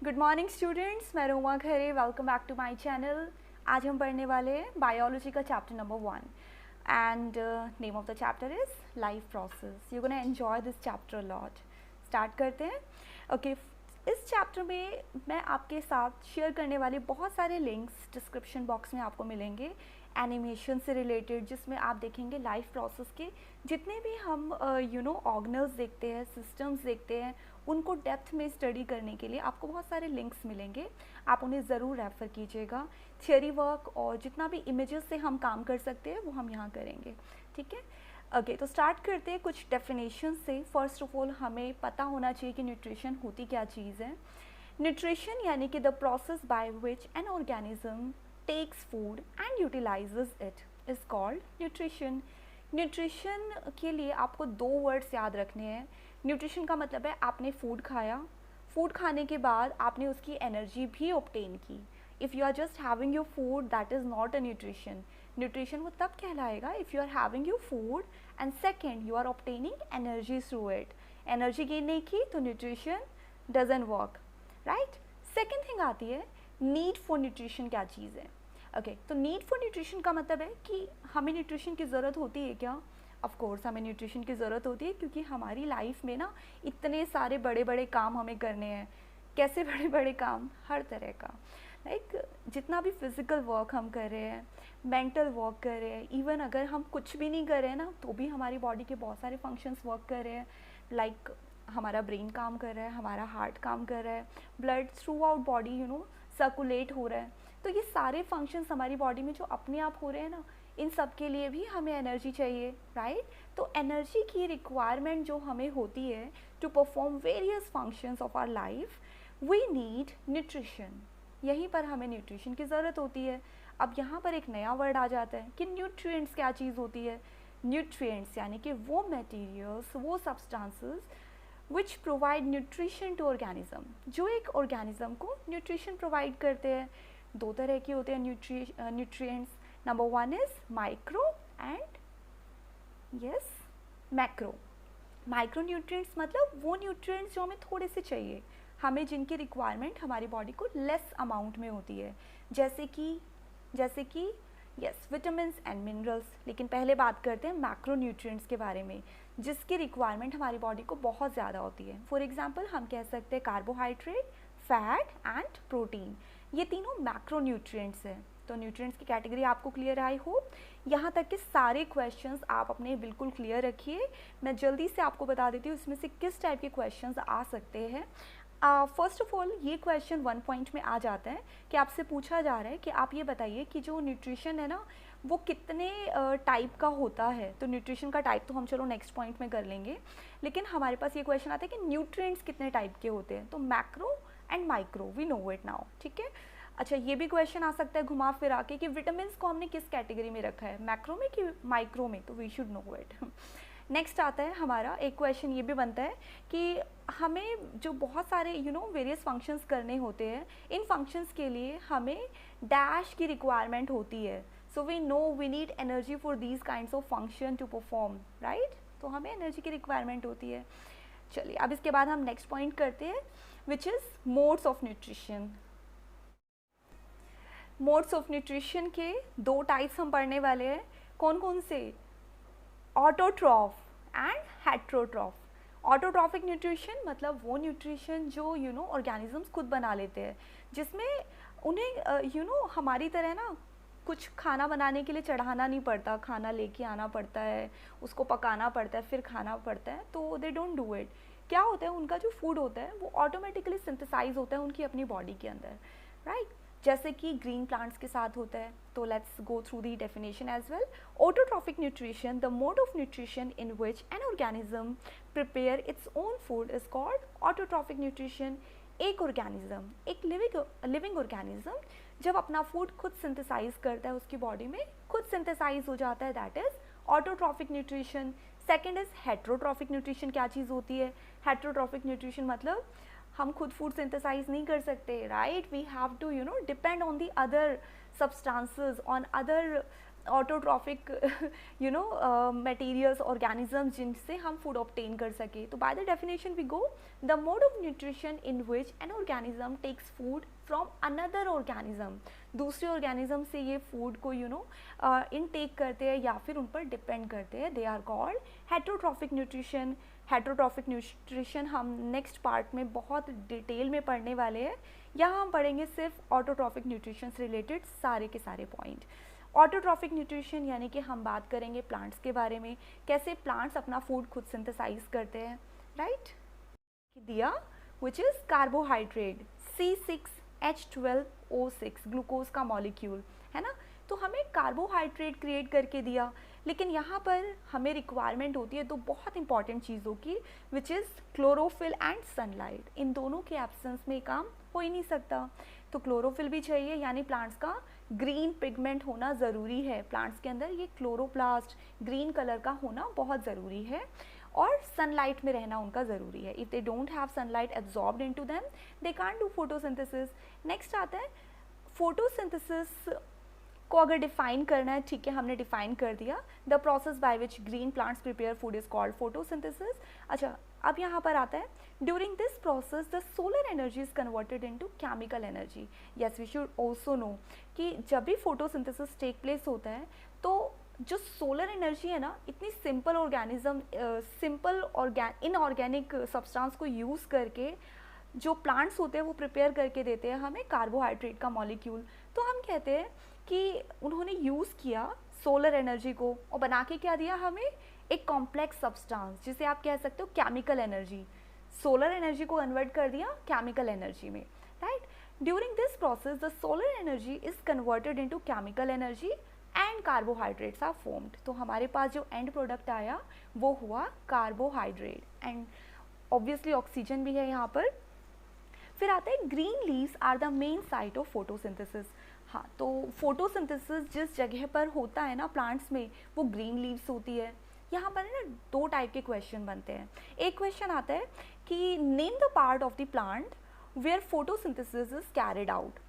Good morning students, मैं Roma Khare. Welcome back to my channel. आज हम पढ़ने वाले हैं बायोलॉजी का chapter number 1 and name of the chapter is life process. You gonna enjoy this chapter lot. Start करते हैं। ओके, इस चैप्टर में मैं आपके साथ शेयर करने वाले बहुत सारे लिंक्स डिस्क्रिप्शन बॉक्स में आपको मिलेंगे एनिमेशन से रिलेटेड, जिसमें आप देखेंगे लाइफ प्रोसेस के जितने भी हम ऑर्गेनल्स देखते हैं, सिस्टम्स देखते हैं, उनको डेप्थ में स्टडी करने के लिए आपको बहुत सारे लिंक्स मिलेंगे। आप उन्हें ज़रूर रेफ़र कीजिएगा। थियोरी वर्क और जितना भी इमेजेस से हम काम कर सकते हैं वो हम यहाँ करेंगे, ठीक है। ओके, तो स्टार्ट करते हैं कुछ डेफिनेशन से। फर्स्ट ऑफ ऑल हमें पता होना चाहिए कि न्यूट्रिशन होती क्या चीज़ है। न्यूट्रिशन यानी कि the process by which an organism takes food and utilises it is called nutrition. Nutrition के लिए आपको 2 वर्ड्स याद रखने हैं। न्यूट्रिशन का मतलब है आपने फूड खाया, फूड खाने के बाद आपने उसकी एनर्जी भी ऑब्टेन की। If you are just having your food, that is not a nutrition. Nutrition वो तब कहलाएगा if you are having your food and second you are obtaining energy through it. Energy gain नहीं की तो nutrition doesn't work, right. Second thing आती है need for nutrition. क्या चीज़ है? ओके, तो नीड फॉर न्यूट्रिशन का मतलब है कि हमें न्यूट्रिशन की ज़रूरत होती है क्या? ऑफ कोर्स हमें न्यूट्रिशन की ज़रूरत होती है, क्योंकि हमारी लाइफ में ना इतने सारे बड़े बड़े काम हमें करने हैं। कैसे बड़े बड़े काम? हर तरह का, लाइक जितना भी फिज़िकल वर्क हम कर रहे हैं, मेंटल वर्क कर रहे हैं, इवन अगर हम कुछ भी नहीं कर रहे हैं ना तो भी हमारी बॉडी के बहुत सारे फंक्शंस वर्क कर रहे हैं। लाइक हमारा ब्रेन काम कर रहा है, हमारा हार्ट काम कर रहा है, blood through out body circulate हो रहा है। तो ये सारे फंक्शंस हमारी बॉडी में जो अपने आप हो रहे हैं ना, इन सब के लिए भी हमें एनर्जी चाहिए, राइट। तो एनर्जी की रिक्वायरमेंट जो हमें होती है to perform various functions of our life, we need nutrition. यहीं पर हमें न्यूट्रिशन की ज़रूरत होती है। अब यहाँ पर एक नया वर्ड आ जाता है कि न्यूट्रिएंट्स क्या चीज़ होती है। न्यूट्रिएंट्स यानी कि वो मटेरियल्स, वो substances which provide nutrition to organism, जो एक ऑर्गेनिज्म को न्यूट्रिशन प्रोवाइड करते हैं। 2 तरह के होते हैं nutrients. Number 1 is micro and yes macro. Micro nutrients मतलब वो न्यूट्रिएंट्स जो हमें थोड़े से चाहिए, हमें जिनकी रिक्वायरमेंट हमारी बॉडी को लेस अमाउंट में होती है, जैसे कि यस विटामिन्स एंड मिनरल्स। लेकिन पहले बात करते हैं मैक्रो न्यूट्रिएंट्स के बारे में, जिसकी रिक्वायरमेंट हमारी बॉडी को बहुत ज़्यादा होती है। फॉर एग्जांपल हम कह सकते हैं कार्बोहाइड्रेट, फैट एंड प्रोटीन। ये तीनों मैक्रो न्यूट्रिएंट्स हैं। तो न्यूट्रिएंट्स की कैटेगरी आपको क्लियर, आई होप। यहाँ तक के सारे क्वेश्चंस आप अपने बिल्कुल क्लियर रखिए। मैं जल्दी से आपको बता देती हूँ इसमें से किस टाइप के क्वेश्चंस आ सकते हैं। फर्स्ट ऑफ ऑल ये क्वेश्चन 1 पॉइंट में आ जाता है कि आपसे पूछा जा रहा है कि आप ये बताइए कि जो न्यूट्रिशन है ना वो कितने टाइप का होता है। तो न्यूट्रिशन का टाइप तो हम चलो नेक्स्ट पॉइंट में कर लेंगे, लेकिन हमारे पास ये क्वेश्चन आता है कि न्यूट्रिएंट्स कितने टाइप के होते हैं। तो macro and micro, we know it now, ठीक है। अच्छा, ये भी क्वेश्चन आ सकता है घुमा फिरा के कि विटामिन्स को हमने किस कैटेगरी में रखा है, मैक्रो में कि माइक्रो में, तो we should know it. Next आता है हमारा एक क्वेश्चन ये भी बनता है कि हमें जो बहुत सारे वेरियस फंक्शंस करने होते हैं, इन फंक्शंस के लिए हमें डैश की रिक्वायरमेंट होती है। So we know we need energy for these kinds of function to perform, right. तो हमें एनर्जी की रिक्वायरमेंट होती है। चलिए, अब इसके बाद हम नेक्स्ट पॉइंट करते हैं which is modes of nutrition. Modes of nutrition के 2 टाइप्स हम पढ़ने वाले हैं। कौन कौन से? Autotroph and heterotroph. Autotrophic nutrition मतलब वो न्यूट्रिशन जो ऑर्गेनिजम्स खुद बना लेते हैं, जिसमें उन्हें हमारी तरह ना कुछ खाना बनाने के लिए चढ़ाना नहीं पड़ता, खाना लेके आना पड़ता है, उसको पकाना पड़ता है, फिर खाना पड़ता है। तो दे डोंट डू इट। क्या होता है, उनका जो फूड होता है वो ऑटोमेटिकली सिंथेसाइज होता है उनकी अपनी बॉडी के अंदर, राइट। जैसे कि ग्रीन प्लांट्स के साथ होता है। तो let's go through the definition as well. Autotrophic nutrition, the mode of nutrition in which an organism prepare its own food is called autotrophic nutrition. एक ऑर्गेनिज्म, एक लिविंग ऑर्गेनिज्म जब अपना फूड खुद सिंथेसाइज करता है, उसकी बॉडी में खुद सिंथेसाइज हो जाता है, that is autotrophic nutrition. Second is heterotrophic nutrition. क्या चीज़ होती है? हेट्रोट्रॉफिक न्यूट्रिशन मतलब हम खुद फूड सिंथेसाइज नहीं कर सकते, right. We have to depend on the other substances, on other autotrophic materials organisms जिनसे हम फूड ऑब्टेन कर सके. तो by the definition we go the mode of nutrition in which an organism takes food from another organism. दूसरे organism से ये food को intake करते हैं या फिर उन पर डिपेंड करते हैं. They are called heterotrophic nutrition. Heterotrophic nutrition हम नेक्स्ट पार्ट में बहुत डिटेल में पढ़ने वाले हैं. यहाँ हम पढ़ेंगे सिर्फ ऑटोट्रॉफिक न्यूट्रिशन से रिलेटेड सारे के सारे पॉइंट. ऑटोट्रॉफिक न्यूट्रिशन यानी कि हम बात करेंगे प्लांट्स के बारे में, कैसे प्लांट्स अपना फूड खुद सिंथेसाइज करते हैं. राइट, दिया which is carbohydrate C6H12O6 glucose का मॉलिक्यूल है ना. तो हमें कार्बोहाइड्रेट क्रिएट करके दिया, लेकिन यहाँ पर हमें रिक्वायरमेंट होती है तो बहुत इंपॉर्टेंट चीज़ों की, which is chlorophyll and sunlight. इन दोनों के एब्सेंस में काम हो ही नहीं सकता. तो क्लोरोफिल भी चाहिए, यानी प्लांट्स का ग्रीन पिगमेंट होना ज़रूरी है. प्लांट्स के अंदर ये क्लोरोप्लास्ट ग्रीन कलर का होना बहुत ज़रूरी है, और सनलाइट में रहना उनका ज़रूरी है. If they don't have sunlight absorbed into them they can't do photosynthesis. Next आता है फोटोसिंथेसिस को अगर डिफाइन करना है, ठीक है, हमने डिफाइन कर दिया. The process by which green plants prepare food is called photosynthesis. अच्छा, अब यहाँ पर आता है during this process the solar energy is converted into chemical energy. Yes, we should also know कि जब भी फोटोसिंथेसिस टेक प्लेस होता है तो जो सोलर एनर्जी है ना, इतनी simple organism simple inorganic substance को यूज़ करके जो प्लांट्स होते हैं वो प्रिपेयर करके देते हैं हमें कार्बोहाइड्रेट का मॉलिक्यूल. तो हम कहते हैं कि उन्होंने यूज़ किया सोलर एनर्जी को और बना के क्या दिया हमें, एक कॉम्प्लेक्स सब्सटेंस, जिसे आप कह सकते हो केमिकल एनर्जी. सोलर एनर्जी को कन्वर्ट कर दिया केमिकल एनर्जी में. Right, during this process the solar energy is converted into chemical energy and carbohydrates are formed. तो हमारे पास जो एंड प्रोडक्ट आया वो हुआ कार्बोहाइड्रेट, एंड ऑब्वियसली ऑक्सीजन भी है यहाँ पर. फिर आता है green leaves are the main site of photosynthesis. हाँ, तो फोटोसिंथेसिस जिस जगह पर होता है ना प्लांट्स में, वो ग्रीन लीव्स होती है. यहाँ पर ना दो टाइप के क्वेश्चन बनते हैं. एक क्वेश्चन आता है कि name the part of the plant where photosynthesis is carried out.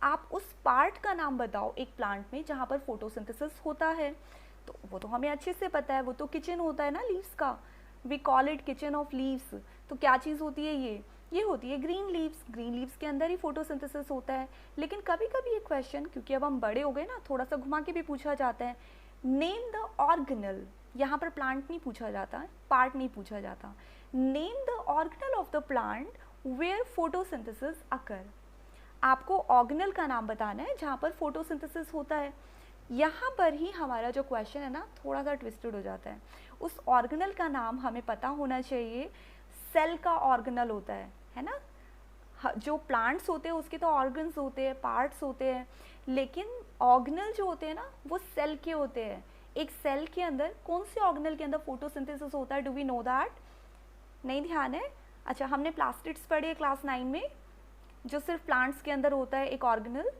आप उस पार्ट का नाम बताओ एक प्लांट में जहाँ पर फोटोसिंथेसिस होता है. तो वो तो हमें अच्छे से पता है, वो तो किचन होता है ना लीव्स का. We call it kitchen of leaves. तो क्या चीज़ होती है ये होती है ग्रीन लीव्स. ग्रीन लीव्स के अंदर ही फोटोसिंथेसिस होता है. लेकिन कभी कभी ये क्वेश्चन, क्योंकि अब हम बड़े हो गए ना, थोड़ा सा घुमा के भी पूछा जाता है. Name the organelle. यहाँ पर प्लांट नहीं पूछा जाता, पार्ट नहीं पूछा जाता. Name the organelle of the plant where photosynthesis occur. आपको ऑर्गेनल का नाम बताना है जहाँ पर फोटोसिंथेसिस होता है. यहाँ पर ही हमारा जो क्वेश्चन है ना थोड़ा सा ट्विस्टेड हो जाता है. उस ऑर्गेनल का नाम हमें पता होना चाहिए. सेल का ऑर्गेनल होता है ना. जो प्लांट्स होते हैं उसके तो ऑर्गन्स होते हैं, पार्ट्स होते हैं, लेकिन ऑर्गेनल जो होते हैं ना वो सेल के होते हैं. एक सेल के अंदर कौन से ऑर्गेनल के अंदर फोटोसिंथेसिस होता है, डू वी नो दैट? नहीं ध्यान है? अच्छा, हमने प्लास्टिड्स पढ़े क्लास 9 में, जो सिर्फ प्लांट्स के अंदर होता है एक ऑर्गेनल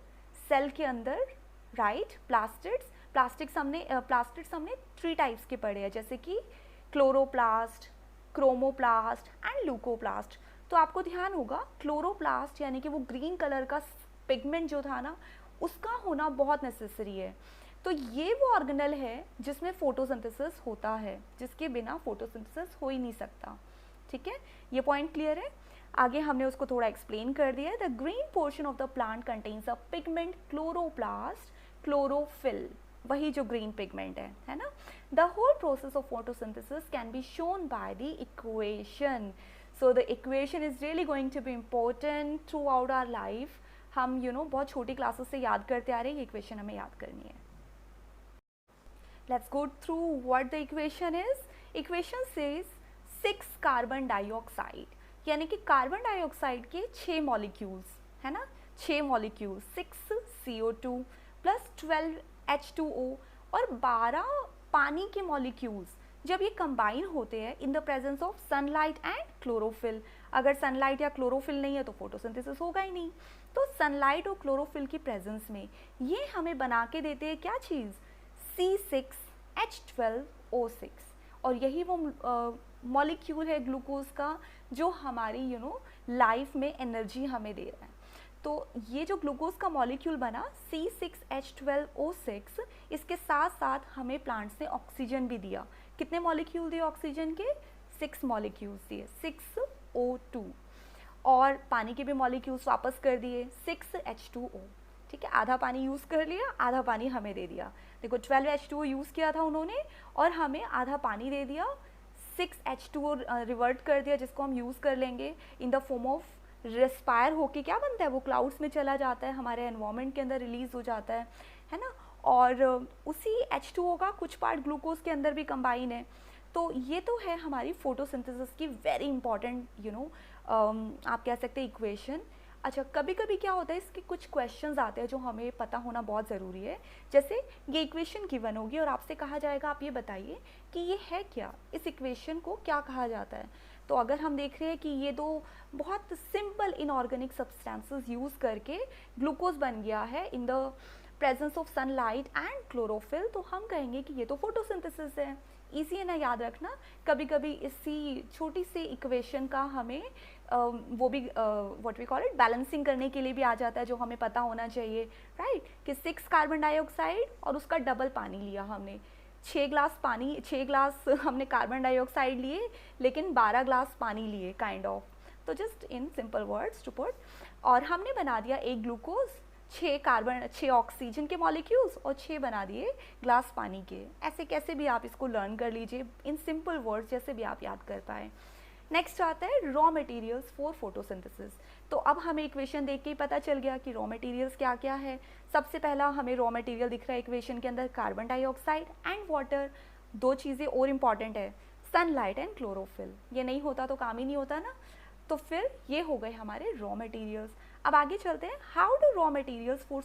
सेल के अंदर. राइट, प्लास्टिड्स हमने 3 टाइप्स के पढ़े हैं, जैसे कि क्लोरोप्लास्ट, क्रोमोप्लास्ट एंड ल्यूकोप्लास्ट. तो आपको ध्यान होगा क्लोरोप्लास्ट यानी कि वो ग्रीन कलर का पिगमेंट जो था ना उसका होना बहुत नेसेसरी है. तो ये वो ऑर्गेनल है जिसमें फोटोसिंथेसिस होता है, जिसके बिना फोटोसिंथेसिस हो ही नहीं सकता. ठीक है, ये पॉइंट क्लियर है. आगे हमने उसको थोड़ा एक्सप्लेन कर दिया है. The green portion of the plant contains a pigment chloroplast, chlorophyll, वही जो ग्रीन पिगमेंट है ना. The whole process of photosynthesis can be shown by the equation. So the equation is really going to be important throughout our life. हम बहुत छोटी classes से याद करते आ रहे हैं, ये इक्वेशन हमें याद करनी है. Let's go through what the equation is. Equation says 6 carbon dioxide, यानी कि कार्बन डाइऑक्साइड के 6 मॉलिक्यूल्स है ना, 6 मॉलिक्यूल्स, 6 CO2 प्लस 12 H2O और 12 पानी के मॉलिक्यूल्स जब ये कंबाइन होते हैं in the presence of sunlight and chlorophyll. अगर सनलाइट या क्लोरोफिल नहीं है तो फोटोसिंथेसिस होगा ही नहीं. तो सनलाइट और क्लोरोफिल की प्रेजेंस में ये हमें बना के देते हैं क्या चीज़, C6H12O6. और यही वो मॉलिक्यूल है ग्लूकोज का जो हमारी लाइफ में एनर्जी हमें दे रहा है. तो ये जो ग्लूकोज का मॉलिक्यूल बना C6H12O6, इसके साथ साथ हमें प्लांट्स ने ऑक्सीजन भी दिया। कितने मॉलिक्यूल दिए ऑक्सीजन के? 6 मॉलिक्यूल्स दिए, 6O2। और पानी के भी मॉलिक्यूल्स वापस कर दिए, 6H2O। ठीक है, आधा पानी यूज़ कर लिया, आधा पानी हमें दे दिया। देखो 12H2O यूज़ किया था उन्होंने और हमें आधा पानी दे दिया, 6H2O रिवर्ट कर दिया, जिसको हम यूज़ कर लेंगे in the form of respire होके क्या बनता है, वो क्लाउड्स में चला जाता है, हमारे एनवायरनमेंट के अंदर रिलीज़ हो जाता है ना। और उसी H2O का कुछ पार्ट ग्लूकोज के अंदर भी कंबाइन है। तो ये तो है हमारी फोटोसिंथेसिस की वेरी इंपॉर्टेंट आप कह सकते हैं इक्वेशन। अच्छा, कभी कभी क्या होता है, इसके कुछ क्वेश्चंस आते हैं जो हमें पता होना बहुत ज़रूरी है। जैसे ये इक्वेशन गिवन होगी और आपसे कहा जाएगा आप ये बताइए कि ये है क्या, इस इक्वेशन को क्या कहा जाता है। तो अगर हम देख रहे हैं कि ये दो बहुत सिंपल इनऑर्गेनिक सब्सटेंसेस यूज़ करके ग्लूकोज बन गया है in the presence of sunlight and chlorophyll, तो हम कहेंगे कि ये तो फोटोसिंथेसिस है। इजी है ना याद रखना। कभी कभी इसी छोटी सी इक्वेशन का हमें वो भी what we call it balancing करने के लिए भी आ जाता है, जो हमें पता होना चाहिए, राइट। कि 6 कार्बन डाइऑक्साइड और उसका डबल पानी लिया हमने, 6 ग्लास हमने कार्बन डाइऑक्साइड लिए लेकिन 12 ग्लास पानी लिए काइंड ऑफ। तो just in simple words to put, और हमने बना दिया एक ग्लूकोज, 6 ऑक्सीजन के मॉलिक्यूल्स और 6 बना दिए ग्लास पानी के। ऐसे कैसे भी आप इसको लर्न कर लीजिए इन सिंपल वर्ड्स, जैसे भी आप याद कर पाए। नेक्स्ट आता है रॉ मटेरियल्स फॉर फोटोसिंथेसिस। तो अब हमें इक्वेशन देख के ही पता चल गया कि रॉ मटेरियल्स क्या क्या है। सबसे पहला हमें रॉ मटेरियल दिख रहा है इक्वेशन के अंदर, कार्बन डाइऑक्साइड एंड वाटर। दो चीज़ें और इम्पॉर्टेंट है, सनलाइट एंड क्लोरोफिल। ये नहीं होता तो काम ही नहीं होता ना। तो फिर ये हो गए हमारे रॉ मटेरियल्स। अब आगे चलते हैं, how do raw materials for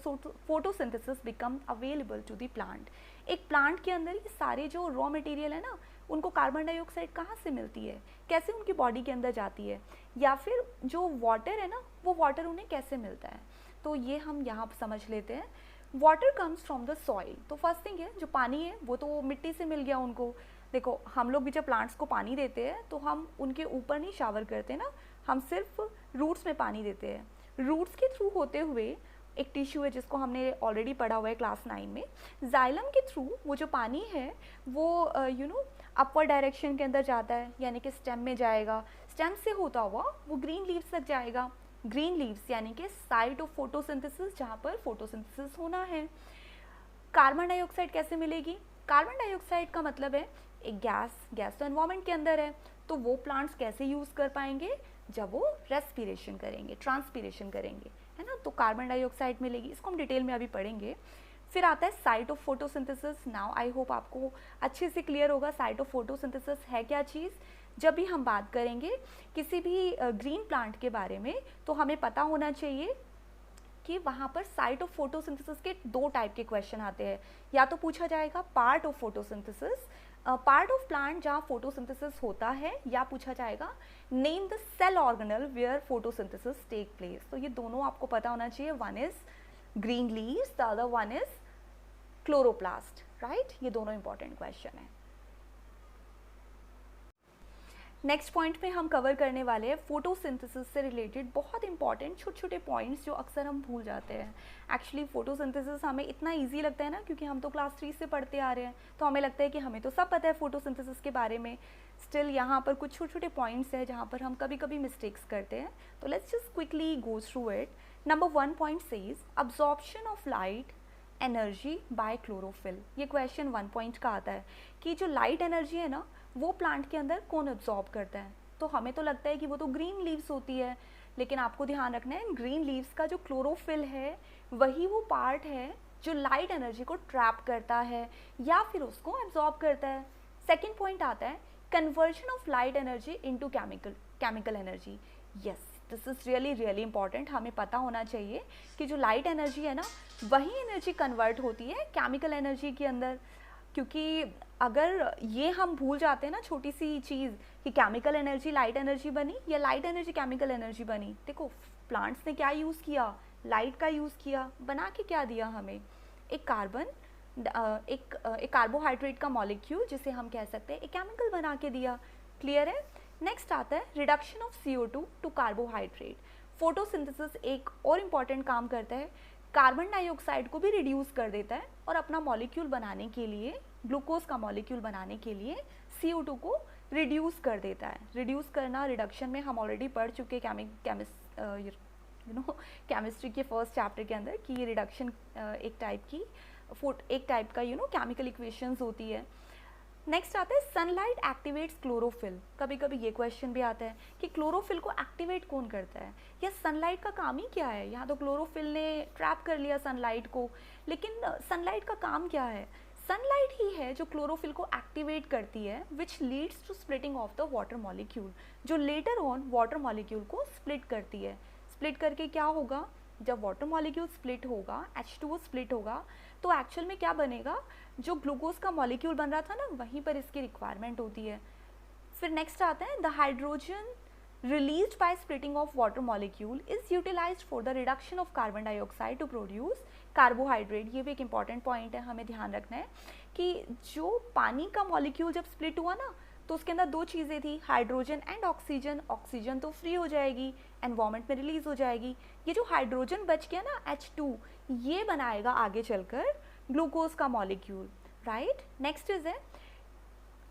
photosynthesis become available to the plant. एक प्लांट के अंदर ये सारे जो रॉ मटेरियल है ना, उनको कार्बन डाइऑक्साइड कहाँ से मिलती है, कैसे उनकी बॉडी के अंदर जाती है, या फिर जो वाटर है ना, वो वाटर उन्हें कैसे मिलता है। तो ये हम यहाँ समझ लेते हैं। Water comes from the soil. तो फर्स्ट थिंग है, जो पानी है वो तो मिट्टी से मिल गया उनको। देखो हम लोग भी जब प्लांट्स को पानी देते हैं तो हम उनके ऊपर नहीं शावर करते ना, हम सिर्फ रूट्स में पानी देते हैं। रूट्स के थ्रू होते हुए एक टिश्यू है जिसको हमने ऑलरेडी पढ़ा हुआ है क्लास 9 में, जाइलम के थ्रू वो जो पानी है वो अपवर्ड डायरेक्शन के अंदर जाता है, यानी कि स्टेम में जाएगा। स्टेम से होता हुआ वो ग्रीन लीव्स तक जाएगा। ग्रीन लीव्स यानी कि साइट ऑफ फोटोसिंथेसिस, जहाँ पर फोटोसिंथेसिस होना है। कार्बन डाइऑक्साइड कैसे मिलेगी? कार्बन डाइऑक्साइड का मतलब है एक गैस तो एनवायरनमेंट के अंदर है, तो वो प्लांट्स कैसे यूज़ कर पाएंगे? जब वो रेस्पिरेशन करेंगे, ट्रांसपिरेशन करेंगे, है ना। तो कार्बन डाइऑक्साइड मिलेगी, इसको हम डिटेल में अभी पढ़ेंगे। फिर आता है site of photosynthesis. Now I hope आपको अच्छे से क्लियर होगा साइट ऑफ फोटोसिंथेसिस है क्या चीज़। जब भी हम बात करेंगे किसी भी ग्रीन प्लांट के बारे में, तो हमें पता होना चाहिए कि वहाँ पर साइट ऑफ फोटोसिंथेसिस के 2 टाइप के क्वेश्चन आते हैं। या तो पूछा जाएगा part of photosynthesis, part of plant जहाँ फोटोसिंथेसिस होता है, या पूछा जाएगा name the cell organelle where photosynthesis take place. तो ये दोनों आपको पता होना चाहिए। One is green leaves, the other one is chloroplast, right. ये दोनों इंपॉर्टेंट क्वेश्चन है। नेक्स्ट पॉइंट में हम कवर करने वाले हैं फोटोसिंथेसिस से रिलेटेड बहुत इंपॉर्टेंट छोटे छोटे पॉइंट्स जो अक्सर हम भूल जाते हैं। एक्चुअली फोटोसिंथेसिस हमें इतना इजी लगता है ना, क्योंकि हम तो क्लास 3 से पढ़ते आ रहे हैं, तो हमें लगता है कि हमें तो सब पता है फोटोसिंथेसिस के बारे में। स्टिल यहाँ पर कुछ छोटे छोटे पॉइंट्स हैं जहाँ पर हम कभी कभी मिस्टेक्स करते हैं। तो let's just quickly go through it. Number 1 point says absorption of light energy by chlorophyll. ये क्वेश्चन 1 पॉइंट का आता है कि जो लाइट एनर्जी है ना, वो प्लांट के अंदर कौन एब्जॉर्ब करता है। तो हमें तो लगता है कि वो तो ग्रीन लीव्स होती है, लेकिन आपको ध्यान रखना है ग्रीन लीव्स का जो क्लोरोफिल है वही वो पार्ट है जो लाइट एनर्जी को ट्रैप करता है या फिर उसको एब्जॉर्ब करता है। सेकेंड पॉइंट आता है conversion of light energy into chemical energy. Yes, this is really important. हमें पता होना चाहिए कि जो लाइट एनर्जी है ना, वही एनर्जी कन्वर्ट होती है केमिकल एनर्जी के अंदर। क्योंकि अगर ये हम भूल जाते हैं ना छोटी सी चीज़ कि केमिकल एनर्जी लाइट एनर्जी बनी या लाइट एनर्जी केमिकल एनर्जी बनी। देखो प्लांट्स ने क्या यूज़ किया, लाइट का यूज़ किया, बना के क्या दिया हमें, एक कार्बोहाइड्रेट का मॉलिक्यूल जिसे हम कह सकते हैं एक केमिकल बना के दिया। क्लियर है। नेक्स्ट आता है reduction of CO2 to carbohydrate. Photosynthesis एक और इम्पॉर्टेंट काम करता है, कार्बन डाइऑक्साइड को भी रिड्यूस कर देता है और अपना मॉलिक्यूल बनाने के लिए, ग्लूकोज का मॉलिक्यूल बनाने के लिए CO2 को रिड्यूस कर देता है। रिड्यूस करना रिडक्शन में हम ऑलरेडी पढ़ चुके केमिस्ट्री के फर्स्ट चैप्टर के अंदर कि ये रिडक्शन एक टाइप का केमिकल इक्वेशंस होती है। नेक्स्ट आता है सनलाइट एक्टिवेट्स क्लोरोफिल। कभी कभी ये क्वेश्चन भी आता है कि क्लोरोफिल को एक्टिवेट कौन करता है, या सनलाइट का काम ही क्या है। यहाँ तो क्लोरोफिल ने ट्रैप कर लिया सनलाइट को, लेकिन सनलाइट का काम क्या है? सनलाइट ही है जो क्लोरोफिल को एक्टिवेट करती है, which leads to splitting of the water molecule, जो लेटर ऑन वाटर मॉलिक्यूल को स्प्लिट करती है। स्प्लिट करके क्या होगा, जब वाटर मॉलिक्यूल स्प्लिट होगा, H2O स्प्लिट होगा, तो एक्चुअल में क्या बनेगा, जो ग्लूकोज का मॉलिक्यूल बन रहा था ना, वहीं पर इसकी रिक्वायरमेंट होती है। फिर नेक्स्ट आता है the hydrogen released by splitting of water molecule is utilized for the reduction of carbon dioxide to produce carbohydrate। ये भी एक important point है, हमें ध्यान रखना है कि जो पानी का मॉलिक्यूल जब स्प्लिट हुआ ना, तो उसके अंदर दो चीज़ें थी, हाइड्रोजन एंड ऑक्सीजन। ऑक्सीजन तो फ्री हो जाएगी, एनवायरमेंट में रिलीज हो जाएगी। ये जो हाइड्रोजन बच गया ना H2, ये बनाएगा आगे चलकर ग्लूकोज का मॉलिक्यूल, राइट। नेक्स्ट इज है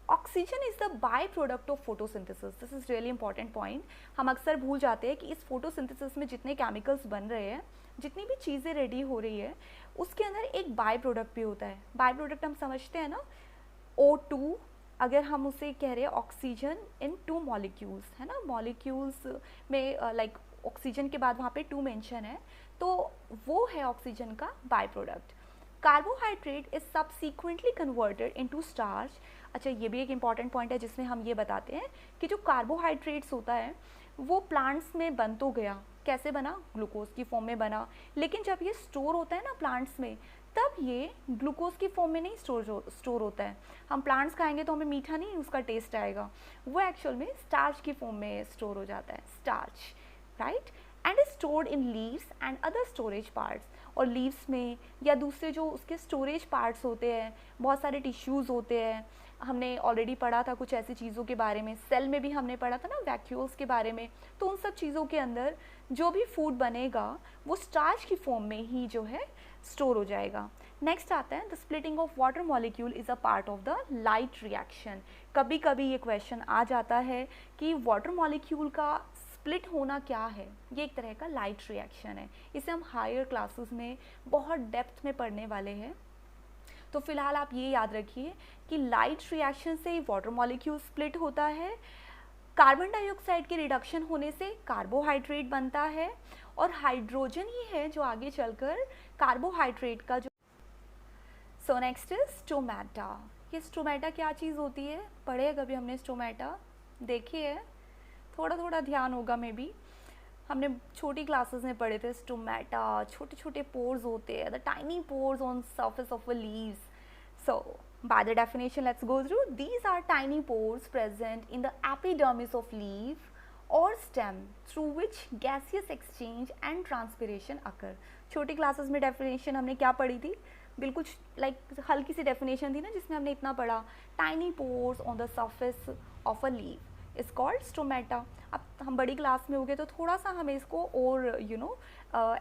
oxygen is the by product of photosynthesis. This is really important point. हम अक्सर भूल जाते हैं कि इस फोटोसिंथेसिस में जितने केमिकल्स बन रहे हैं, जितनी भी चीज़ें रेडी हो रही है, उसके अंदर एक बाय प्रोडक्ट भी होता है। बाय प्रोडक्ट हम समझते हैं ना, O2, अगर हम उसे कह रहे हैं ऑक्सीजन इन 2 मॉलिक्यूल्स, है ना, मॉलिक्यूल्स में लाइक ऑक्सीजन के बाद वहाँ पे 2 मेंशन है, तो वो है ऑक्सीजन का by product. Carbohydrate is subsequently converted into starch. अच्छा, ये भी एक इम्पॉर्टेंट पॉइंट है जिसमें हम ये बताते हैं कि जो कार्बोहाइड्रेट्स होता है वो प्लांट्स में बन तो गया, कैसे बना, ग्लूकोज की फॉर्म में बना, लेकिन जब ये स्टोर होता है ना प्लांट्स में, तब ये ग्लूकोज की फॉर्म में नहीं स्टोर होता है। हम प्लांट्स खाएंगे तो हमें मीठा नहीं उसका टेस्ट आएगा, वो एक्चुअल में स्टार्च की फॉर्म में स्टोर हो जाता है, starch, right. And is stored in leaves and other storage parts. और लीव्स में या दूसरे जो उसके स्टोरेज पार्ट्स होते हैं, बहुत सारे टिश्यूज़ होते हैं, हमने ऑलरेडी पढ़ा था कुछ ऐसी चीज़ों के बारे में, सेल में भी हमने पढ़ा था ना वैक्यूल्स के बारे में। तो उन सब चीज़ों के अंदर जो भी फूड बनेगा वो स्टार्च की फॉर्म में ही जो है स्टोर हो जाएगा। नेक्स्ट आता है the splitting of water molecule is a part of the light reaction. कभी कभी ये क्वेश्चन आ जाता है कि वाटर मॉलिक्यूल का स्प्लिट होना क्या है। ये एक तरह का लाइट रिएक्शन है, इसे हम हायर क्लासेस में बहुत डेप्थ में पढ़ने वाले हैं। तो फिलहाल आप ये याद रखिए कि लाइट रिएक्शन से वाटर मॉलिक्यूल स्प्लिट होता है, कार्बन डाइऑक्साइड के रिडक्शन होने से कार्बोहाइड्रेट बनता है, और हाइड्रोजन ही है जो आगे चलकर कार्बोहाइड्रेट का जो। So next is stomata. ये स्टोमेटा क्या चीज़ होती है, पढ़े कभी हमने स्टोमेटा, देखी है, थोड़ा थोड़ा ध्यान होगा मे बी, हमने छोटी क्लासेस में पढ़े थे स्टोमेटा। छोटे छोटे पोर्स होते हैं, the tiny pores on surface of a leaves. So by the definition let's go through. These are tiny pores present in the epidermis of leaf और stem through which gaseous exchange and transpiration occur. छोटी classes में definition हमने क्या पढ़ी थी, बिल्कुल like हल्की सी definition थी ना, जिसमें हमने इतना पढ़ा, tiny pores on the surface of a leaf is called stomata. अब हम बड़ी क्लास में हो गए तो थोड़ा सा हमें इसको और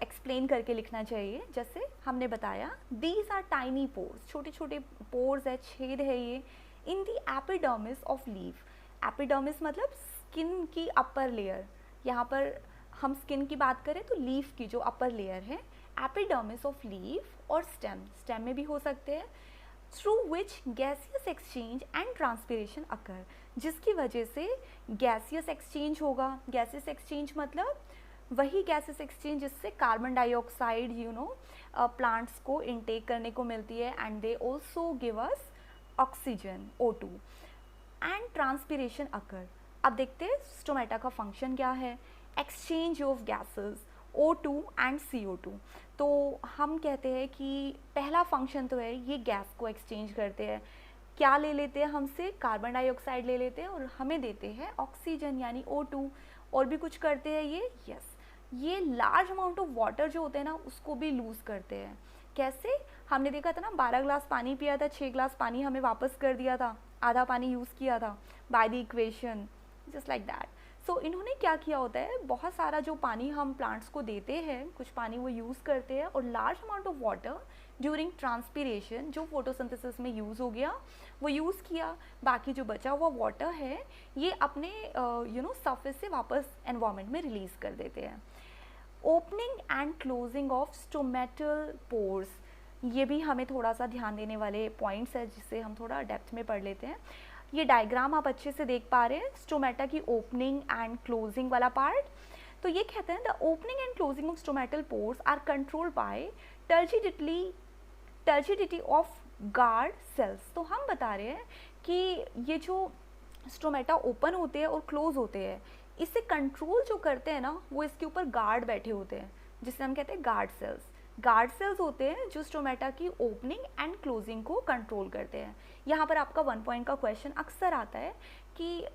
एक्सप्लेन करके लिखना चाहिए। जैसे हमने बताया, दीज आर टाइनी पोर्स, छोटे छोटे पोर्स है, छेद है ये, in the epidermis of leaf. Epidermis मतलब स्किन की अपर लेयर, यहाँ पर हम स्किन की बात करें तो लीफ की जो अपर लेयर है, एपिडर्मिस ऑफ लीफ और स्टेम, स्टेम में भी हो सकते हैं, through which gaseous exchange and transpiration occur, जिसकी वजह से गैसियस एक्सचेंज होगा। गैसियस एक्सचेंज मतलब वही गैसियस एक्सचेंज जिससे कार्बन डाइऑक्साइड प्लांट्स को इनटेक करने को मिलती है, and they also give us oxygen O2 and transpiration occur. अब देखते हैं स्टोमेटा का फंक्शन क्या है, exchange of gases O2 and CO2। तो हम कहते हैं कि पहला फंक्शन तो है ये गैस को एक्सचेंज करते हैं, क्या ले लेते हैं हमसे, कार्बन डाइऑक्साइड ले लेते हैं और हमें देते हैं ऑक्सीजन यानी O2। और भी कुछ करते हैं ये, यस, ये लार्ज अमाउंट ऑफ वाटर जो होते हैं ना उसको भी लूज़ करते हैं। कैसे, हमने देखा था ना 12 ग्लास पानी पिया था, 6 ग्लास पानी हमें वापस कर दिया था, आधा पानी यूज़ किया था by the equation, just like that. So इन्होंने क्या किया होता है, बहुत सारा जो पानी हम प्लांट्स को देते हैं, कुछ पानी वो यूज़ करते हैं, और large amount of water during transpiration जो फोटोसिंथेसिस में यूज़ हो गया वो यूज़ किया, बाकी जो बचा हुआ वाटर है ये अपने सरफेस से वापस एनवायरनमेंट में रिलीज़ कर देते हैं। Opening and closing of stomatal pores, ये भी हमें थोड़ा सा ध्यान देने वाले पॉइंट्स है जिसे हम थोड़ा डेप्थ में पढ़ लेते हैं। ये डायग्राम आप अच्छे से देख पा रहे हैं, स्टोमेटा की ओपनिंग एंड क्लोजिंग वाला पार्ट। तो ये कहते हैं the opening and closing of stomatal pores are controlled by turgidity of guard cells. तो हम बता रहे हैं कि ये जो स्टोमेटा ओपन होते हैं और क्लोज होते हैं, इसे कंट्रोल जो करते हैं ना, वो इसके ऊपर गार्ड बैठे होते हैं जिसे हम कहते हैं गार्ड सेल्स। गार्ड सेल्स होते हैं जो स्टोमेटा की ओपनिंग एंड क्लोजिंग को कंट्रोल करते हैं। यहाँ पर आपका 1 पॉइंट का क्वेश्चन अक्सर आता है कि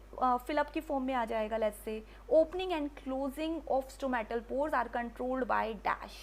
फिलअप की फॉर्म में आ जाएगा, let's say opening and closing of stomatal pores are controlled by dash.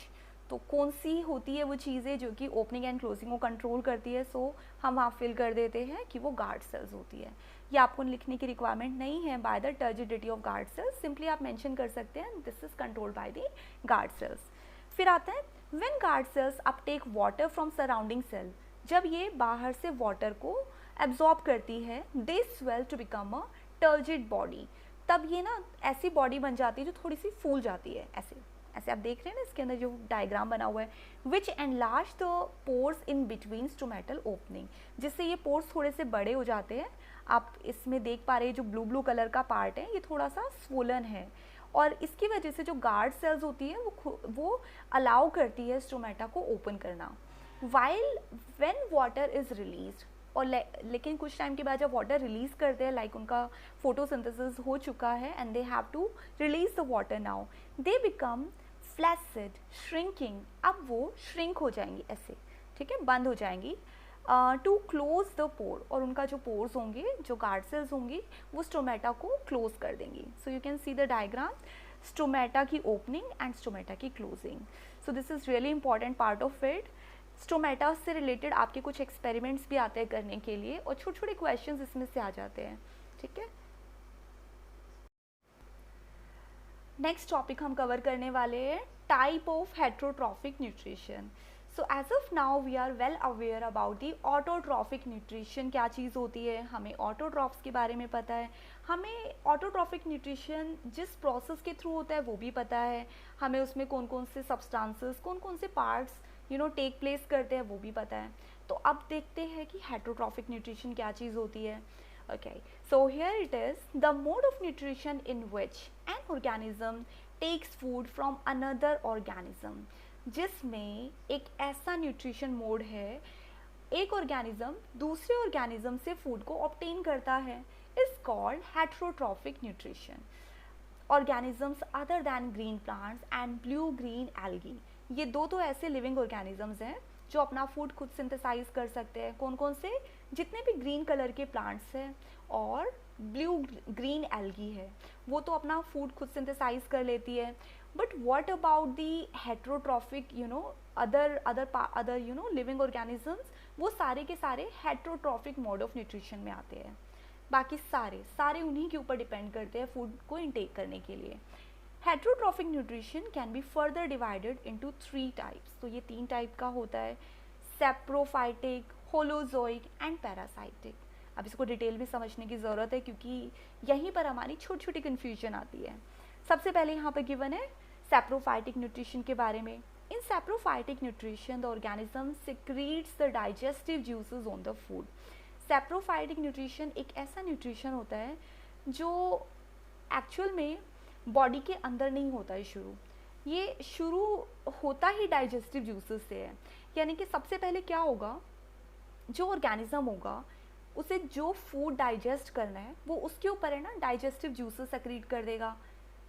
तो कौन सी होती है वो चीज़ें जो कि ओपनिंग एंड क्लोजिंग को कंट्रोल करती है, सो हम वहाँ फिल कर देते हैं कि वो गार्ड सेल्स होती है। ये आपको लिखने की रिक्वायरमेंट नहीं है by the turgidity of guard cells, simply आप मेंशन कर सकते हैं this is controlled by the guard cells. फिर आता है when guard cells uptake water from surrounding cell, जब ये बाहर से वाटर को एब्जॉर्ब करती है, they swell to become a turgid body, तब ये ना ऐसी बॉडी बन जाती है जो थोड़ी सी फूल जाती है, ऐसे ऐसे आप देख रहे हैं ना इसके अंदर जो डायग्राम बना हुआ है, which enlarge the pores in between stomatal opening, जिससे ये पोर्स थोड़े से बड़े हो जाते हैं। आप इसमें देख पा रहे हैं जो ब्लू ब्लू कलर का पार्ट है ये थोड़ा सा स्वोलन है, और इसकी वजह से जो गार्ड सेल्स होती है वो अलाउ करती है स्टोमेटा को ओपन करना। While when water is released, और लेकिन कुछ टाइम के बाद जब वाटर रिलीज करते हैं, लाइक उनका फोटोसिंथेसिस हो चुका है and they have to release the water now, they become flaccid shrinking, अब वो श्रिंक हो जाएंगी ऐसे, ठीक है, बंद हो जाएंगी, टू क्लोज द पोर, और उनका जो पोर्स होंगे, जो गार्ड सेल्स होंगी, वो स्टोमेटा को क्लोज कर देंगी। So you can see the diagram, stomata की ओपनिंग एंड स्टोमेटा की closing. So this is really important part of it. Stomata से रिलेटेड आपके कुछ एक्सपेरिमेंट्स भी आते हैं करने के लिए, और छोटे छोटे क्वेश्चंस इसमें से आ जाते हैं, ठीक है। नेक्स्ट टॉपिक हम कवर करने वाले हैं type of heterotrophic nutrition. So as of now we are well aware about the autotrophic nutrition क्या चीज़ होती है, हमें ऑटोट्रॉफ्स के बारे में पता है, हमें ऑटोट्रॉफिक न्यूट्रिशन जिस प्रोसेस के थ्रू होता है वो भी पता है, हमें उसमें कौन कौन से सब्सटेंसेस, कौन कौन से पार्ट्स टेक प्लेस करते हैं वो भी पता है। तो अब देखते हैं कि हेट्रोट्रॉफिक न्यूट्रिशन क्या चीज़ होती है। Okay, so here it is, the mode of nutrition in which an organism takes food from another organism, जिसमें एक ऐसा न्यूट्रिशन मोड है, एक ऑर्गेनिज्म दूसरे ऑर्गेनिज्म से फूड को ऑब्टेन करता है, is called heterotrophic nutrition. Organisms other than green plants and blue green algae, ये दो तो ऐसे लिविंग ऑर्गेनिजम्स हैं जो अपना फूड खुद सिंथेसाइज कर सकते हैं। कौन कौन से, जितने भी ग्रीन कलर के प्लांट्स हैं और ब्लू ग्रीन एल्गी है, वो तो अपना फूड खुद सिंथेसाइज कर लेती है। But what about the heterotrophic other living organisms, वो सारे के सारे हेट्रोट्रॉफिक मोड ऑफ न्यूट्रिशन में आते हैं। बाकी सारे उन्हीं के ऊपर डिपेंड करते हैं फूड को इनटेक करने के लिए। Heterotrophic nutrition can be further divided into 3 types. तो ये 3 टाइप का होता है, सेप्रोफाइटिक, होलोजोइक एंड पैरासाइटिक। अब इसको डिटेल में समझने की ज़रूरत है क्योंकि यहीं पर हमारी छोटी छोटी कन्फ्यूजन आती है। सबसे पहले यहाँ पर गिवन है सेप्रोफाइटिक न्यूट्रिशन के बारे में। In saprophytic nutrition the organism secretes the digestive juices on the food. Saprophytic nutrition एक ऐसा न्यूट्रिशन होता है जो एक्चुअल में बॉडी के अंदर नहीं होता है, ये शुरू होता ही डाइजेस्टिव जूसेस से है। यानी कि सबसे पहले क्या होगा, जो ऑर्गेनिज्म होगा उसे जो फूड डाइजेस्ट करना है वो उसके ऊपर है ना डाइजेस्टिव जूसेस सेक्रीट कर देगा।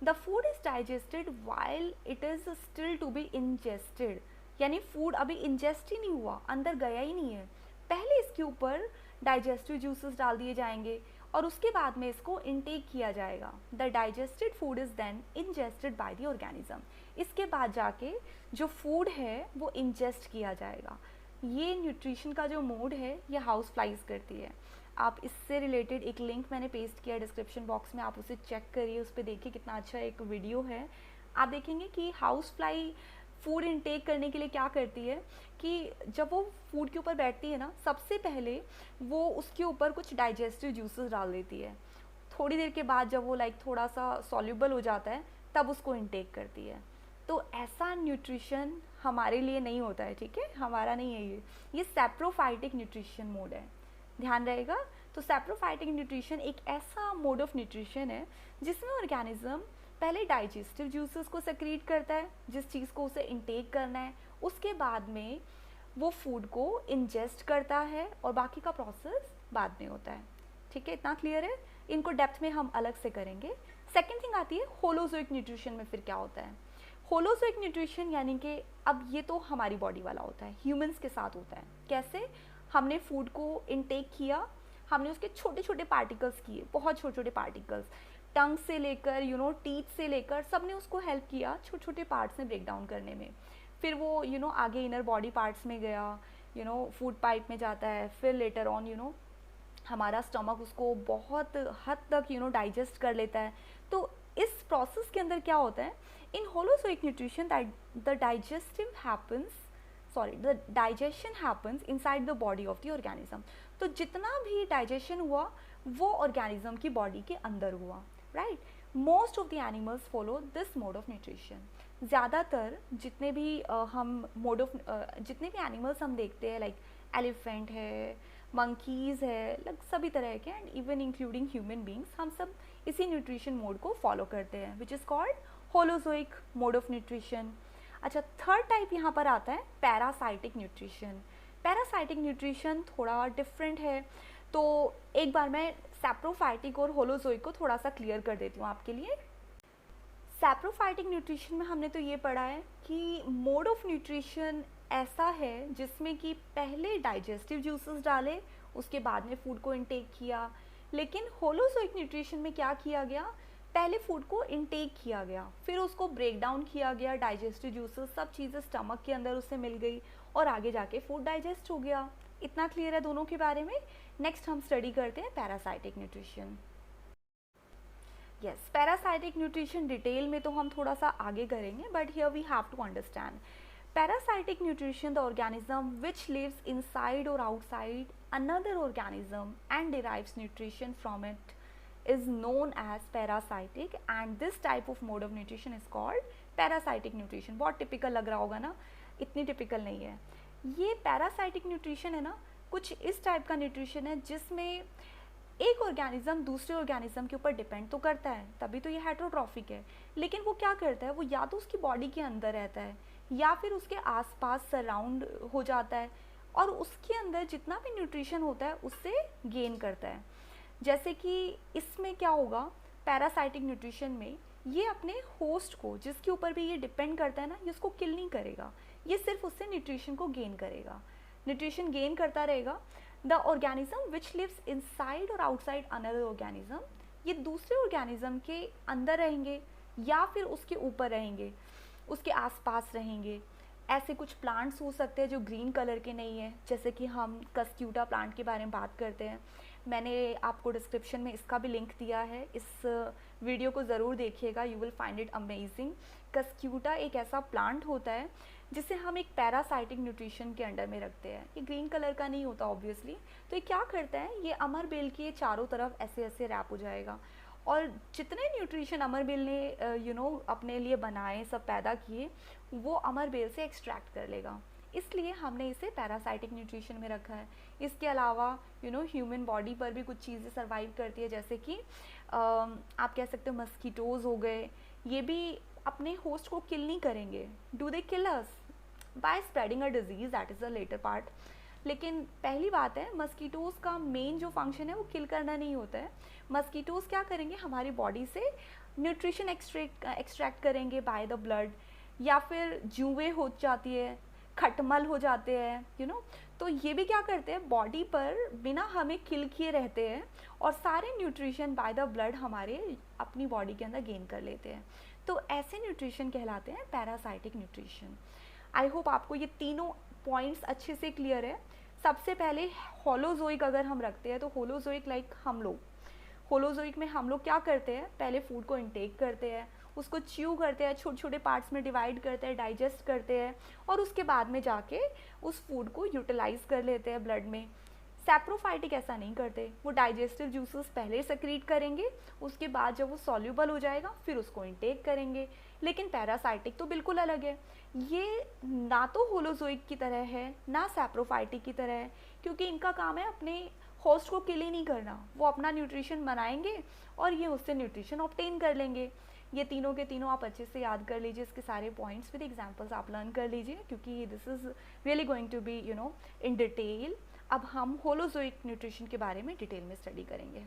The food is digested while it is still to be ingested, यानी फूड अभी इंजेस्ट ही नहीं हुआ, अंदर गया ही नहीं है, पहले इसके ऊपर डाइजेस्टिव जूसेस डाल दिए जाएंगे और उसके बाद में इसको इनटेक किया जाएगा। The digested food is then ingested by the organism. इसके बाद जाके जो फूड है वो इंजेस्ट किया जाएगा। ये न्यूट्रिशन का जो मोड है ये हाउस फ्लाइज करती है। आप इससे रिलेटेड एक लिंक मैंने पेस्ट किया डिस्क्रिप्शन बॉक्स में, आप उसे चेक करिए, उस पर देखिए कितना अच्छा एक वीडियो है। आप देखेंगे कि हाउस फ्लाई फूड इनटेक करने के लिए क्या करती है कि जब वो फूड के ऊपर बैठती है ना, सबसे पहले वो उसके ऊपर कुछ डाइजेस्टिव जूसेस डाल देती है। थोड़ी देर के बाद जब वो थोड़ा सा सॉल्युबल हो जाता है तब उसको इनटेक करती है। तो ऐसा न्यूट्रिशन हमारे लिए नहीं होता है, ठीक है, हमारा नहीं है ये सैप्रोफाइटिक न्यूट्रिशन मोड है, ध्यान रहेगा। तो सैप्रोफाइटिक न्यूट्रिशन एक ऐसा मोड ऑफ न्यूट्रिशन है जिसमें ऑर्गेनिज्म पहले डाइजेस्टिव जूसेस को सेक्रीट करता है, जिस चीज़ को उसे इनटेक करना है, उसके बाद में वो फूड को इंजेस्ट करता है और बाकी का प्रोसेस बाद में होता है, ठीक है, इतना क्लियर है। इनको डेप्थ में हम अलग से करेंगे। सेकेंड थिंग आती है होलोजोइक न्यूट्रिशन में फिर क्या होता है। होलोजोइक न्यूट्रिशन यानी कि अब ये तो हमारी बॉडी वाला होता है, ह्यूमंस के साथ होता है। कैसे? हमने फूड को इनटेक किया, हमने उसके छोटे छोटे पार्टिकल्स किए, बहुत छोटे छोटे पार्टिकल्स, टंग से लेकर टीथ से लेकर सब ने उसको हेल्प किया छोटे छोटे पार्ट्स में ब्रेक डाउन करने में। फिर वो आगे इनर बॉडी पार्ट्स में गया, फूड पाइप में जाता है, फिर लेटर ऑन हमारा स्टमक उसको बहुत हद तक डाइजेस्ट कर लेता है। तो इस प्रोसेस के अंदर क्या होता है, in holozoic nutrition the digestion happens inside the body of the organism. तो जितना भी डाइजेशन हुआ वो ऑर्गेनिज्म की बॉडी के अंदर हुआ, right. Most of the animals follow this mode of nutrition. ज़्यादातर जितने भी जितने भी एनिमल्स हम देखते हैं, लाइक एलिफेंट है, मंकीज़ है, लाइक सभी तरह के, and even including human beings, हम सब इसी न्यूट्रिशन मोड को फॉलो करते हैं, which is called holozoic mode of nutrition. अच्छा, थर्ड टाइप यहाँ पर आता है पैरासाइटिक न्यूट्रिशन। पैरासाइटिक न्यूट्रिशन थोड़ा डिफरेंट है, तो एक बार मैं सैप्रोफाइटिक और होलोजोइक को थोड़ा सा क्लियर कर देती हूँ आपके लिए। सैप्रोफाइटिक न्यूट्रिशन में हमने तो ये पढ़ा है कि मोड ऑफ न्यूट्रिशन ऐसा है जिसमें कि पहले डाइजेस्टिव जूसेस डाले, उसके बाद में फूड को इनटेक किया। लेकिन होलोजोइक न्यूट्रिशन में क्या किया गया, पहले फूड को इनटेक किया गया, फिर उसको ब्रेक डाउन किया गया, डाइजेस्टिव जूसेस सब चीज़ें स्टमक के अंदर उससे मिल गई और आगे जाके फूड डाइजेस्ट हो गया। इतना क्लियर है दोनों के बारे में। नेक्स्ट हम स्टडी करते हैं parasitic nutrition. Yes, parasitic nutrition detail में तो हम थोड़ा सा आगे करेंगे, but here we have to understand parasitic nutrition, the organism which lives inside or outside another organism and derives nutrition from it is known as parasitic, and this type of mode of nutrition is called parasitic nutrition। बहुत typical लग रहा होगा ना, इतनी typical नहीं है ये। Parasitic nutrition है ना, कुछ इस टाइप का न्यूट्रिशन है जिसमें एक ऑर्गेनिज्म दूसरे ऑर्गेनिज्म के ऊपर डिपेंड तो करता है, तभी तो ये हेटेरोट्रॉफिक है। लेकिन वो क्या करता है, वो या तो उसकी बॉडी के अंदर रहता है या फिर उसके आसपास सराउंड हो जाता है और उसके अंदर जितना भी न्यूट्रिशन होता है उससे गेन करता है। जैसे कि इसमें क्या होगा, पैरासाइटिक न्यूट्रिशन में ये अपने होस्ट को, जिसके ऊपर भी ये डिपेंड करता है ना, ये उसको किल नहीं करेगा, ये सिर्फ उससे न्यूट्रिशन को गेन करेगा, न्यूट्रिशन गेन करता रहेगा। The organism which lives inside और आउटसाइड अनदर ऑर्गेनिज्म, ये दूसरे ऑर्गेनिज्म के अंदर रहेंगे या फिर उसके ऊपर रहेंगे, उसके आसपास रहेंगे। ऐसे कुछ प्लांट्स हो सकते हैं जो ग्रीन कलर के नहीं है, जैसे कि हम कस्क्यूटा प्लांट के बारे में बात करते हैं। मैंने आपको डिस्क्रिप्शन में इसका भी लिंक दिया है, इस वीडियो को ज़रूर देखिएगा, you will find it amazing. Cuscuta एक ऐसा प्लांट होता है जिसे हम एक पैरासाइटिक न्यूट्रिशन के अंडर में रखते हैं। ये ग्रीन कलर का नहीं होता ऑब्वियसली। तो ये क्या करता है, ये अमर बेल के चारों तरफ ऐसे ऐसे रैप हो जाएगा और जितने न्यूट्रिशन अमर बेल ने अपने लिए बनाए, सब पैदा किए, वो अमर बेल से एक्सट्रैक्ट कर लेगा। इसलिए हमने इसे पैरासाइटिक न्यूट्रिशन में रखा है। इसके अलावा ह्यूमन बॉडी पर भी कुछ चीज़ें सर्वाइव करती है, जैसे कि आप कह सकते हो मस्कीटोज़ हो गए, ये भी अपने होस्ट को किल नहीं करेंगे। Do they kill us by spreading a disease, that is the latter part. लेकिन पहली बात है, मस्कीटोज़ का मेन जो फंक्शन है वो किल करना नहीं होता है। मस्कीटोज़ क्या करेंगे, हमारी बॉडी से न्यूट्रिशन एक्सट्रैक्ट करेंगे बाय द ब्लड, या फिर जुएँ हो जाती है, खटमल हो जाते हैं तो ये भी क्या करते हैं, बॉडी पर बिना हमें किल किए रहते हैं और सारे न्यूट्रिशन बाय द ब्लड हमारे अपनी बॉडी के अंदर गेन कर लेते हैं। तो ऐसे न्यूट्रिशन कहलाते हैं पैरासाइटिक न्यूट्रिशन। आई होप आपको ये तीनों पॉइंट्स अच्छे से क्लियर है। सबसे पहले होलोजोइक अगर हम रखते हैं तो होलोजोइक लाइक हम लोग, होलोजोइक में हम लोग क्या करते हैं, पहले फूड को इंटेक करते हैं, उसको च्यू करते हैं, छोटे छोटे पार्ट्स में डिवाइड करते हैं, डाइजेस्ट करते हैं, और उसके बाद में जाके उस फूड को यूटिलाइज कर लेते हैं ब्लड में। सैप्रोफाइटिक ऐसा नहीं करते, वो डाइजेस्टिव जूसेस पहले सेक्रीट करेंगे, उसके बाद जब वो सॉल्यूबल हो जाएगा फिर उसको इंटेक करेंगे। लेकिन पैरासाइटिक तो बिल्कुल अलग है, ये ना तो होलोजोइक की तरह है ना सैप्रोफाइटिक की तरह है, क्योंकि इनका काम है अपने होस्ट को किल ही नहीं करना, वो अपना न्यूट्रिशन बनाएंगे और ये उससे न्यूट्रिशन ऑब्टेन कर लेंगे। ये तीनों के तीनों आप अच्छे से याद कर लीजिए, इसके सारे पॉइंट्स विद एग्जांपल्स आप लर्न कर लीजिए, क्योंकि this is really going to be in detail. अब हम होलोजोइक न्यूट्रिशन के बारे में डिटेल में स्टडी करेंगे।